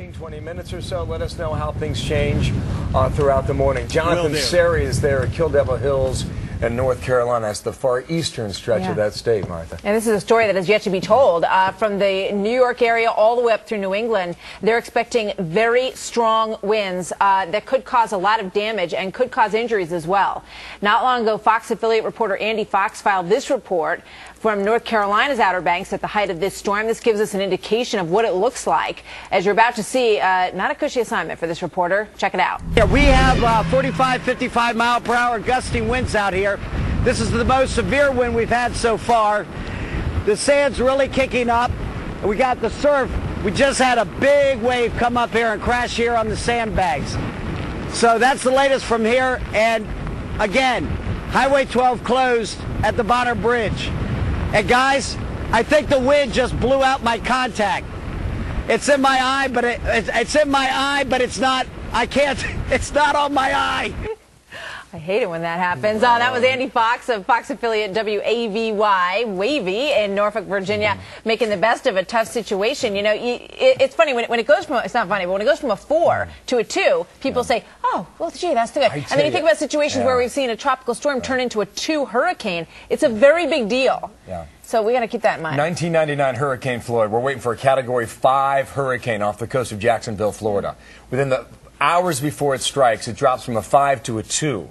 15, 20 minutes or so. Let us know how things change throughout the morning. Jonathan Seri is there at Kill Devil Hills in North Carolina. That's the far eastern stretch of that state, Martha. And this is a story that has yet to be told. From the New York area all the way up through New England, they're expecting very strong winds that could cause a lot of damage and could cause injuries as well. Not long ago, Fox affiliate reporter Andy Fox filed this report from North Carolina's Outer Banks at the height of this storm. This gives us an indication of what it looks like. As you're about to see, not a cushy assignment for this reporter. Check it out. Yeah, we have 45, 55 mile per hour gusting winds out here. This is the most severe wind we've had so far. The sand's really kicking up. We got the surf. We just had a big wave come up here and crash here on the sandbags. So that's the latest from here. And again, Highway 12 closed at the Bonner Bridge. And guys, I think the wind just blew out my contact. It's in my eye, but it's in my eye, but it's not. I can't. It's not on my eye. I hate it when that happens. That was Andy Fox of Fox affiliate WAVY, Wavy, in Norfolk, Virginia, making the best of a tough situation. You know, it's funny when it goes from, it's not funny, but when it goes from a 4 to a 2, people say, oh, well, gee, that's good. And then you think about situations where we've seen a tropical storm turn into a 2 hurricane. It's a very big deal. So we got to keep that in mind. 1999 Hurricane Floyd. We're waiting for a Category 5 hurricane off the coast of Jacksonville, Florida. Within the hours before it strikes, it drops from a 5 to a 2.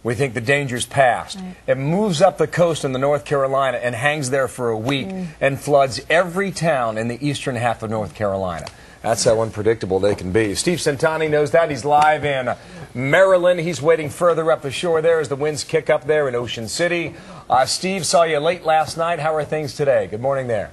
We think the danger's past. It moves up the coast in the North Carolina and hangs there for a week and floods every town in the eastern half of North Carolina. That's how unpredictable they can be. Steve Centani knows that. He's live in Maryland. He's waiting further up the shore there as the winds kick up there in Ocean City. Steve, saw you late last night. How are things today? Good morning there.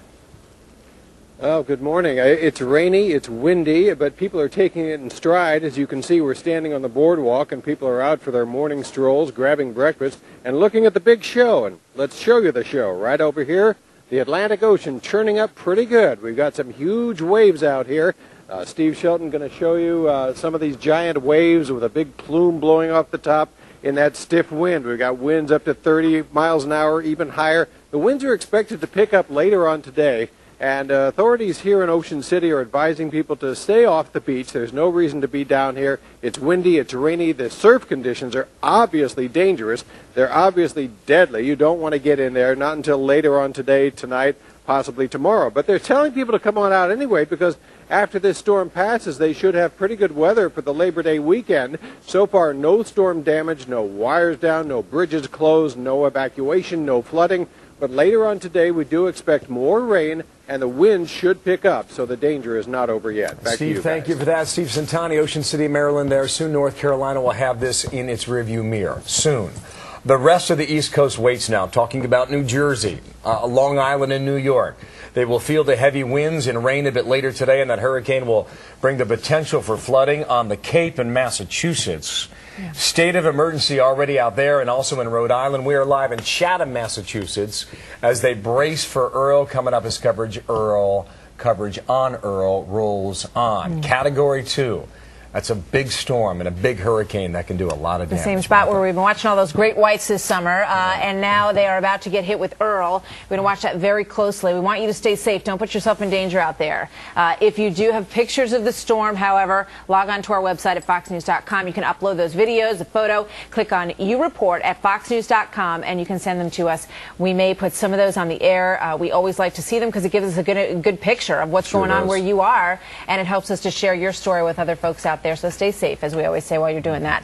Oh, good morning. It's rainy, it's windy, but people are taking it in stride. As you can see, we're standing on the boardwalk, and people are out for their morning strolls, grabbing breakfast, and looking at the big show. And let's show you the show. Right over here, the Atlantic Ocean churning up pretty good. We've got some huge waves out here. Steve Shelton going to show you some of these giant waves with a big plume blowing off the top in that stiff wind. We've got winds up to 30 miles an hour, even higher. The winds are expected to pick up later on today. And authorities here in Ocean City are advising people to stay off the beach. There's no reason to be down here. It's windy, it's rainy. The surf conditions are obviously dangerous. They're obviously deadly. You don't want to get in there, not until later on today, tonight, possibly tomorrow. But they're telling people to come on out anyway because after this storm passes, they should have pretty good weather for the Labor Day weekend. So far, no storm damage, no wires down, no bridges closed, no evacuation, no flooding. But later on today, we do expect more rain, and the wind should pick up, so the danger is not over yet. Back to you, Steve, thank you for that. Steve Centani, Ocean City, Maryland there. Soon North Carolina will have this in its rearview mirror. Soon. The rest of the East Coast waits now, talking about New Jersey, Long Island, and New York. They will feel the heavy winds and rain a bit later today, and that hurricane will bring the potential for flooding on the Cape in Massachusetts. State of emergency already out there and also in Rhode Island. We are live in Chatham, Massachusetts as they brace for Earl. Coming up as coverage on Earl rolls on. Category 2. That's a big storm and a big hurricane that can do a lot of damage. The same spot where we've been watching all those great whites this summer, and now they are about to get hit with Earl. We're going to watch that very closely. We want you to stay safe. Don't put yourself in danger out there. If you do have pictures of the storm, however, log on to our website at foxnews.com. You can upload those videos, the photo. Click on You Report at foxnews.com, and you can send them to us. We may put some of those on the air. We always like to see them because it gives us a good picture of what's going on where you are, and it helps us to share your story with other folks out there. So stay safe, as we always say, while you're doing that.